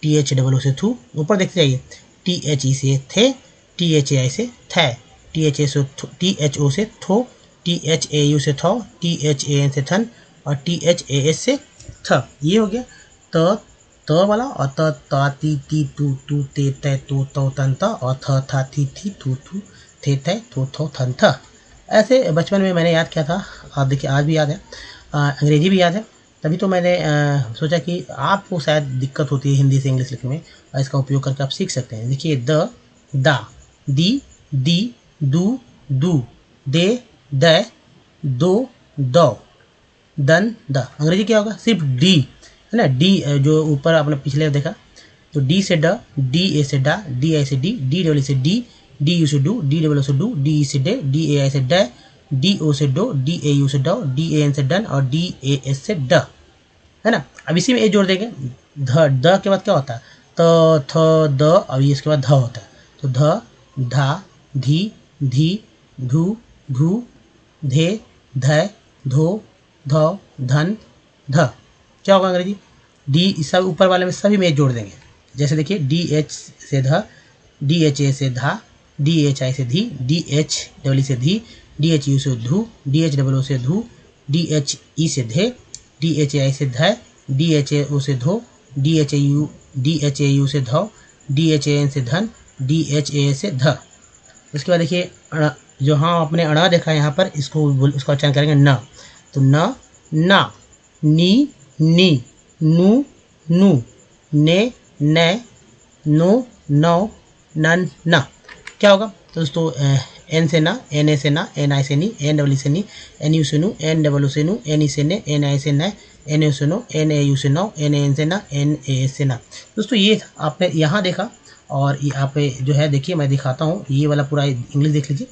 टी एच डबल ओ से थू, ऊपर देखते जाइए टी एच ई से थे, टी एच ए आई से थे, टी एच ए से टी एच ओ से थो, टी एच ए यू से थौ, टी एच ए एन से थन और टी एच ए एस से थ। ये हो गया त वाला, और ता ती ती तू तू ते तै तो तौ तन त, और थ था थी थी थू थू थे तै तो थौ थन थ। ऐसे बचपन में मैंने याद किया था, आप देखिए आज भी याद है, अंग्रेजी भी याद है। तभी तो मैंने सोचा कि आपको शायद दिक्कत होती है हिंदी से इंग्लिश लिखने में, और इसका उपयोग करके आप सीख सकते हैं। देखिए द, दा, दी, दी, दू, दू, दे, दै, दो, दौ, दन, द। अंग्रेजी क्या होगा, सिर्फ डी है ना, डी जो ऊपर आपने पिछले देखा, तो डी से ड, डी ए से डा, डी आई से डी डबल से डी यू से डू, डी डबल से डू, डी ई से डे, डी ए आई से डे, डी ओ से डो, डी ए यू से डो, डी ए एन से डन और डी ए एस से ड, है ना। अब इसी में ए जोड़ देंगे, द के बाद क्या होता है, त थ द, और इसके बाद ध होता है, तो ध, धा, धी, धी, धू, धू, धे, धै, धो, धौ, धन, ध। क्या होगा अंग्रेजी, डी सब ऊपर वाले में सभी में जोड़ देंगे। जैसे देखिए डी एच से ध, डी एच ए से धा, डी एच आई से धी, डी एच डबल से धी, DHU से धू, DHOO से धू, DHE से धे, DHAI से धय, DHAO से धो, DHAU से धौ, DHAN से धन, DHAA से ध। उसके बाद देखिए जो हाँ आपने अड़ा देखा है यहाँ पर, इसको उच्चारण करेंगे न। तो न, ना, नी, नी, नू, नू, ने, नै, नो, नौ, नन, न। क्या होगा तो दोस्तों एन से ना, एन ए से ना, एन आई से नी, एन डब्ल्यू से नी, एन यू से नू, एन डब्ल्यू से नू, एन ई से ने, एन आई से न, एन यू से नो, एन ए यू से नौ, एन एन से ना, एन ए से ना। दोस्तों ये आपने यहाँ देखा और यहाँ पे जो है देखिए मैं दिखाता हूँ, ये वाला पूरा इंग्लिश देख लीजिए।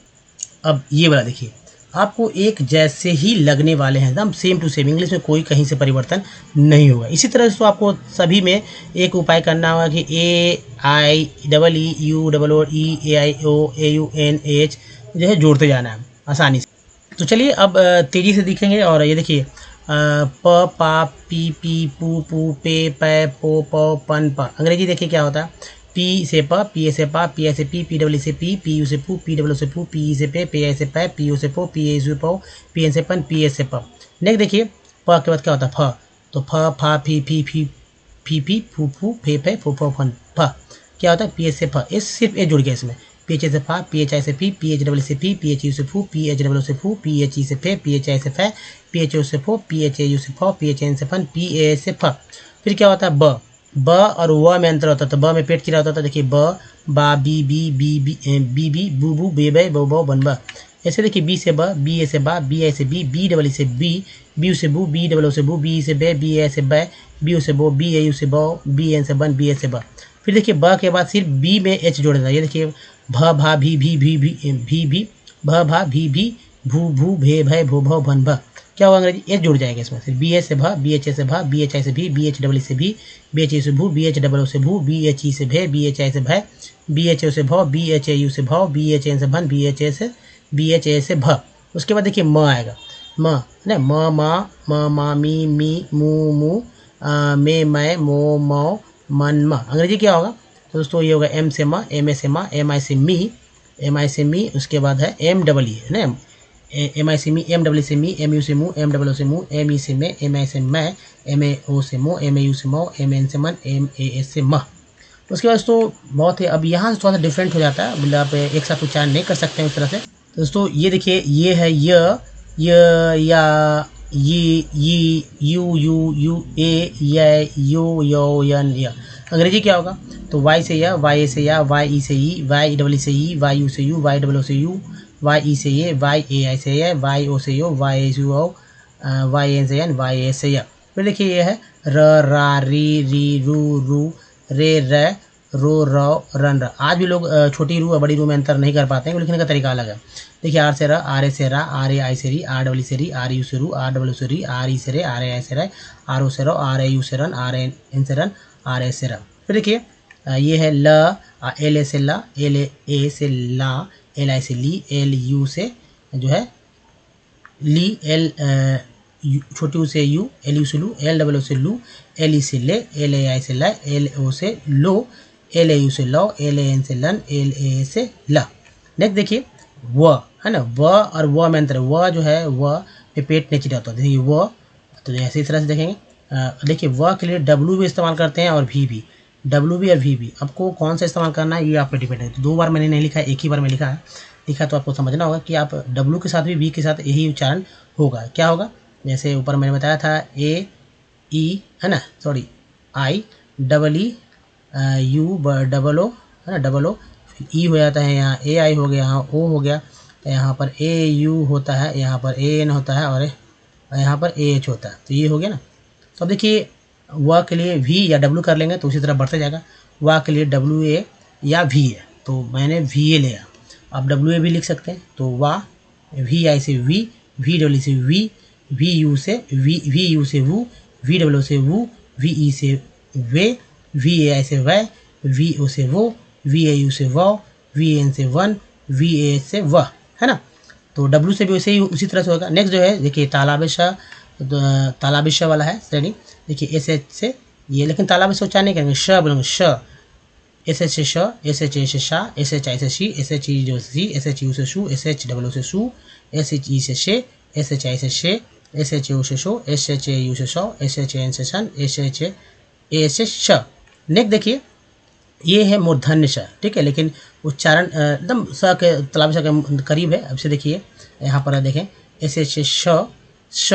अब ये वाला देखिए, आपको एक जैसे ही लगने वाले हैं, एकदम सेम टू सेम, इंग्लिश में कोई कहीं से परिवर्तन नहीं होगा। इसी तरह से तो आपको सभी में एक उपाय करना होगा कि AIEEUOOEAIOAUNH जो है जोड़ते जाना है आसानी से। तो चलिए अब तेज़ी से दिखेंगे। और ये देखिए प, पा, पी, पी, पू, पू, पे, पै, पो, पौ, पन, प। अंग्रेजी देखिए क्या होता है, पी से प, पी ए से पा, पी आई से पी, पी डब्ल्यू से पी, पी यू से पू, पी डब्ल्यू से पू, पी ई से पे, पी आई से पै, पी यू से पो, पी ए से पो, पी एन से पन, पी ए से प। नेक्स्ट देखिए प के बाद क्या होता है फ। तो फ, फा, फी, फी, फी, फी, फू, फू, फे, फे, फो, फो, फन, फ। क्या होता है पी एच से फ, इस सिर्फ ए जुड़ गया इसमें। पी एच ए से फा, पी एच आई से पी, पी एच डब्ल्यू से पी, पी एच यू से फू, पी एच डब्ल्यू से फू, पी एच ई से फे, पी एच आई से फै, पी एच ओ से फो, पी एच ए यू से फो, पी एच एन से फन, पी ए से फ। फिर क्या होता है ब। ब और व में अंतर होता था। ब में पेट की होता था, देखिए ब, बा, बी, बी, बी, बी, बी, बू, बू, बे, बे, बो, बो, बन, ब। ऐसे देखिए बी से ब, बी ए से बा, बी आई से बी, बी डबल से बी, बी यू से बू, बी डबल से बू, बी ई से बे, बी ए से बै, बी यू से बो, बी ए यू से बो, बी एन से बन, बी ए से ब। फिर देखिए ब के बाद सिर्फ बी में एच जोड़ देता है। ये देखिए भ, भा, भी, भी, भी, भी, भी, भी, भ, भा, भी, भी, भू, भू, भे, भय, भो, भव, भन, भ। क्या होगा अंग्रेजी एच जुड़ जाएगा इसमें। फिर बी एच से भ, बी एच ए से भ, बी एच आई से भी, बी एच डबल से भी, बी एच यू से भू, बी एच डबल से भू, बी एच ई से भे, बी एच आई से भय, बी एच ओ से भौ, बी एच ए यू से भौ, बी एच एन से भन, बी एच ए से भ। उसके बाद देखिए म आएगा। म ना म, मा, मी, मू, मू, मे, मै, मो, मौ, मन, म। अंग्रेजी क्या होगा तो दोस्तों ये होगा एम से म, एम ए से मा, एम आई से मी, एम आई से मी। उसके बाद है एम डबल ई है ना, एम आई से मी, एम डब्ल्यू से मी, एम यू से मू, एम डब्ल्यू से मू, एम ई से मे, एम आई से मैं, एम ए ओ से मो, एम ए यू से मो, एम एन से मन, एम ए एस से म। उसके बाद तो बहुत है। अब यहाँ से थोड़ा सा डिफरेंट हो जाता है, मतलब आप एक साथ उच्चारण नहीं कर सकते हैं उस तरह से। तो दोस्तों ये देखिए ये है य, या, ये, यू, ए, यो, यन, य। अंग्रेजी क्या होगा तो वाई से या, वाई ए से या, वाई ई से ई, वाई डब्ल्यू से ई, वाई यू से यू, वाई डब्ल्यू से यू, वाई ई से ये, वाई ए आई से ये, वाई ओ से यो, वाई ए से ओ, वाई एन से एन, वाई ए से या। फिर देखिए ये है र, रा, री, रू, रे, र, रो, रन, र। आज भी लोग छोटी रू और बड़ी रू में अंतर नहीं कर पाते हैं, लिखने का तरीका अलग है। देखिए आर से र, आर ए से रा, आर ए आई से री, आर डब्ल्यू से री, आर यू से रू, आर डब्ल्यू से री, आर ई से रे, आर ए आई से रे, आर ओ से रो, आर ए यू से रन, आर एन से रन, आर ए से र। फिर देखिए ये है ल, एल ए से ला, एल ए से ला, एल आई से ली, एल यू से जो है ली, एल छोटी यू से यू, एल यू से लू, एल डबल ओ से लू, एल ई से ले, एल ए आई से ला, एल ओ से लो, एल ए यू से लो, एल ए एन से लन, एल ए से ला। नेक्स्ट देखिए व है ना, व और व में अंतर। व जो है व पे पेट नीचे जाता है, देखिए व। तो ऐसे इस तरह से देखेंगे। देखिए व के लिए डब्ल्यू भी इस्तेमाल करते हैं और भी, डब्ल्यू भी और वी भी। आपको कौन सा इस्तेमाल करना है ये आप पे डिपेंड है। तो 2 बार मैंने नहीं लिखा है, एक ही बार में लिखा है तो आपको समझना होगा कि आप डब्ल्यू के साथ भी वी के साथ यही उच्चारण होगा। क्या होगा जैसे ऊपर मैंने बताया था ए ई है ना, sorry I double E U double O है ना, डबल ओ ई हो जाता है, यहाँ ए आई हो गया, यहाँ ओ हो गया, तो यहाँ पर ए यू होता है, यहाँ पर ए एन होता है और यहाँ पर ए एच होता है। तो ये हो गया ना। तो अब देखिए व के लिए वी या डब्ल्यू कर लेंगे तो उसी तरह बढ़ते जाएगा। व के लिए डब्ल्यू ए या वी है तो मैंने वी ए लिया। आप डब्ल्यू ए भी लिख सकते हैं तो वा, वी आई से वी, वी डब्ल्यू से वी यू से वी यू से वू, वी डब्ल्यू से वू, वी ई से वे, वी ए आई से वै, वी ओ से वो, वी ए यू से वो, वी एन से वन, वी ए से वह, है ना। तो डब्ल्यू से भी वैसे ही उसी तरह से होगा। नेक्स्ट जो है देखिए तालाबिशा वाला है श्रेणी। देखिए एस एच से ये, लेकिन तालाब से उच्चारण नहीं करेंगे, श बोलेंगे श, एस एच से श, एस एच ए से शा, एस एच आई से शी, एस एच ई जो सी, एस एच यू से शू, एस एच डब्ल्यू से शू, एस एच ई से शे, एस एच आई से शे, एस एच यू से show, S H A U से शो, एस एच एन से शन, एस एच ए से श। नेक्स्ट देखिए ये है मूर्धन्य श, ठीक है, लेकिन उच्चारण एकदम स के तलाब स के करीब है। अब से देखिए यहाँ पर देखें एस एच श, श,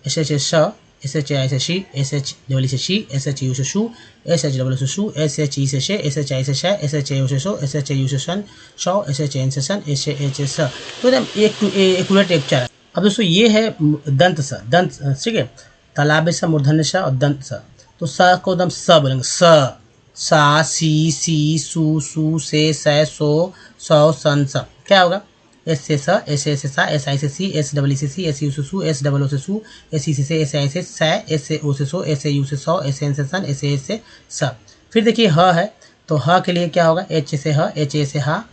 एस एच श, एस एच आई से शी, एस एच डबल से शी, एस एच यू से शू, एस एच डबल से शू, एस एच ई से शे, एस एच आई से श, एस एच यू से शो, एस एच यू से शन, शौ, एस एच एन से शन, एस एच से स। तो एकदम एक उलट एक उच्चारण। अब दोस्तों ये है दंत स, दंत, ठीक है, तालाब स, मूर्धन्य श और दंत स। तो स को एकदम स बोलेंगे, स, सा, सी, सू, से, सो, सौ, सन, स। क्या होगा? एस से स, एस से सा, एस आई से सी, एस डबल से सी, एस यू से सू, एस डबल ओ से सू, एस ई से, एस आई से स, एस से ओ से सो, एस ए यू से सौ, एस एन से सन, एस ए से स। फिर देखिए ह है, तो ह के लिए क्या होगा? एच से ह, एच ए से हा,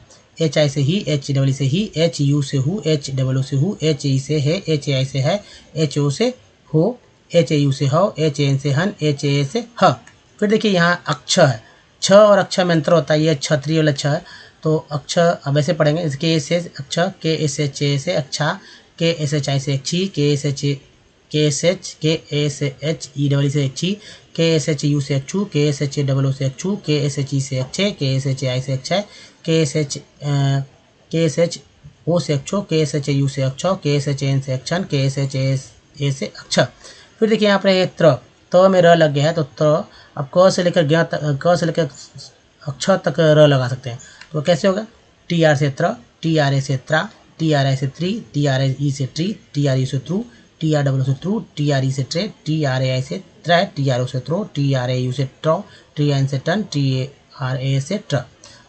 एच आई से ही, एच डबल से ही, एच यू से हु, एच डबल ओ से हु, एच ई से है, एच आई से है, एच ओ से हो, एच ए यू से हो, एच एन से हन, एच ए से ह। फिर देखिए यहाँ अक्ष है, छ और अक्ष में अंतर होता है, ये क्षत्रिय वाला छ है। तो अक्ष अब ऐसे पढ़ेंगे, इसके एस से अक्ष, के एस एच ए से अच्छा, के एस एच आई से अच्छी, के एस एच के एस एच ई डबल से अच्छी, के एस एच यू से अच्छू, के एस एच डबल ओ से अच्छू, के एस एच ई से अच्छे, के एस एच आई से अच्छा, के एस एच ओ से अच्छो, के एस एच यू से अच्छो, के एस एच एन से अच्छन, के एस एच ए से अच्छा। फिर देखिए यहाँ पर ये त्र, त में र लग गया है, तो त्र अब क से लेकर ज्ञ तक, क से लेकर अक्ष तक र लगा सकते हैं। तो कैसे होगा? टी आर से त्र, टी आर ए से त्रा, टी आर आई से त्री, टी आर ई से ट्री, टी आर यू से थ्रू, टी आर डब्ल्यू से थ्रू, टी आर ई से tray, T R A I से त्रै, टी आर ओ से throw, T R A U से ट्रो, टी एन से टन, टी आर ए से ट्र।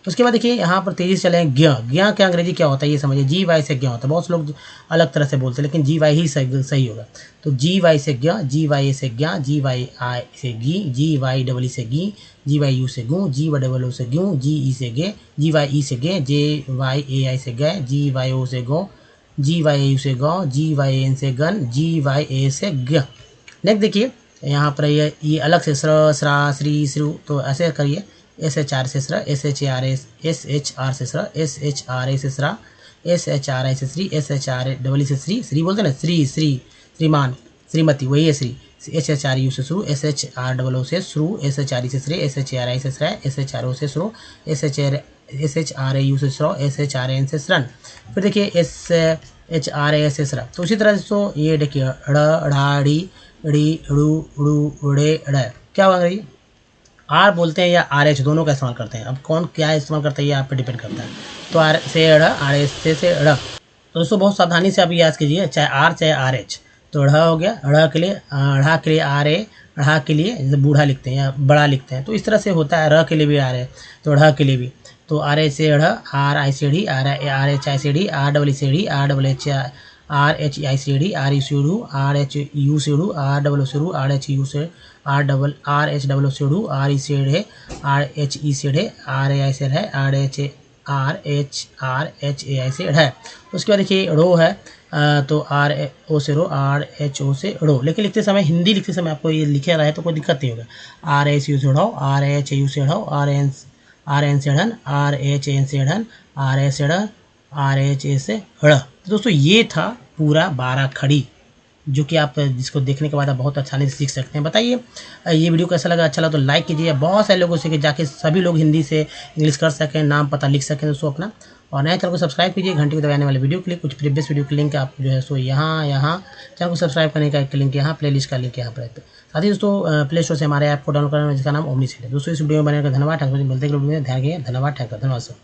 उसके बाद देखिए यहाँ पर तेजी से चलें ज्ञ, ज्ञ के अंग्रेजी क्या होता है ये समझिए। जी वाई से ज्ञ होता है, बहुत से लोग अलग तरह से बोलते हैं, लेकिन जी वाई ही सही होगा। तो जी वाई से ज्ञ, जी वाई ए से ज्ञ, जी वाई आई से गी, जी वाई डबल ई से गी, जी वाई यू से गू, जी वाई डबल ओ से ग्यू, जी ई से गे, जी वाई ई से गे, जे वाई ए आई से गए, जी वाई ओ से गो, जी वाई ए यू से गौ, जी वाई एन से गन, जी वाई ए से ग। नेक्स्ट देखिए यहाँ पर ये अलग से स्र, स्रा, श्री, श्रु, तो ऐसे करिए। एस एच आर से स्र, एस एच आर से स्र, एस एच आर ए से स्रा, एस एच आर आई से Shri, S H R double से श्री, श्री बोलते हैं ना, श्री, श्रीमान, श्रीमती, वही है Shri. S H R U से शुरू, S H R double O से शुरू, एस एच आर ई से श्रे, एस एच आर आई से श्रय, एस एच आर ओ से श्रो, S H R A U से श्रो, एस एच आर एन से श्रन। फिर देखिए एस एच आर ए से श्र। तो उसी तरह से तो ये देखिए ड़, ढ़ा, ड़ी, ड़ी, ड़ू, ड़ू, ड़े, ड़। क्या होगा अंग्रेजी? आर बोलते हैं या आर एच, दोनों का इस्तेमाल करते हैं। अब कौन क्या इस्तेमाल करता है ये आप पे डिपेंड करता है। तो आर से ड़, आर एच से ड़। तो दोस्तों बहुत सावधानी से आप याद कीजिए, चाहे आर चाहे आर एच। तो ढ़ हो गया, ढ़ के लिए, ढ़ा के लिए आर ए, ढ़ा के लिए जैसे बूढ़ा लिखते हैं या बड़ा लिखते हैं, तो इस तरह से होता है। र के लिए भी आर है, तो ढ़ के लिए भी। तो आर ए से ढ़, आर आई से ढ़ी, आर एच आई से ढ़ी, आर डबल से ढ़ी, R double H R H I से ढ़ी, आर यू से ढ़ू, आर एच यू से ढ़ू, आर डबल से ढ़ू, आर एच यू से, आर एच डबल से ढ़ू, आर ई से ढ़े, आर एच ई से ढ़े, आर ए आई से ढ़े, आर एच ए आई से ढ़े। उसके बाद देखिए रो है, तो आर ओ से रो, आर एच ओ से रो। लेकिन लिखते समय, हिंदी लिखते समय आपको ये लिखे रहा है तो कोई दिक्कत नहीं होगा। आर एच यू से ढ़ो, आर एच यू से ढ़ो, आर एन से ढ़न, आर एच एन से ढ़न, आर ए से ढ़, आर एच ए से ढ़। तो दोस्तों ये था पूरा 12 खड़ी, जो कि आप जिसको देखने के बाद आप बहुत आसानी से सीख सकते हैं। बताइए ये वीडियो कैसा लगा? अच्छा लगा तो लाइक कीजिए। बहुत सारे लोगों से कि जाके सभी लोग हिंदी से इंग्लिश कर सकें, नाम पता लिख सकें दोस्तों अपना। और नए चैनल को सब्सक्राइब कीजिए घंटे को दबाने वाले वीडियो के लिए। कुछ प्रीवियस वीडियो के लिंक आप जो है सो यहाँ चैनल को सब्सक्राइब करने का एक लिंक यहाँ, प्लेलिस्ट का लिंक यहाँ पर है। साथ ही दोस्तों प्ले स्टोर से हमारे ऐप को डाउनलोड करना, जिसका नाम ओमनी सेट है। दोस्तों इस वीडियो में बने का धन्यवाद। मिलते हैं ध्यान रखिए, धन्यवाद।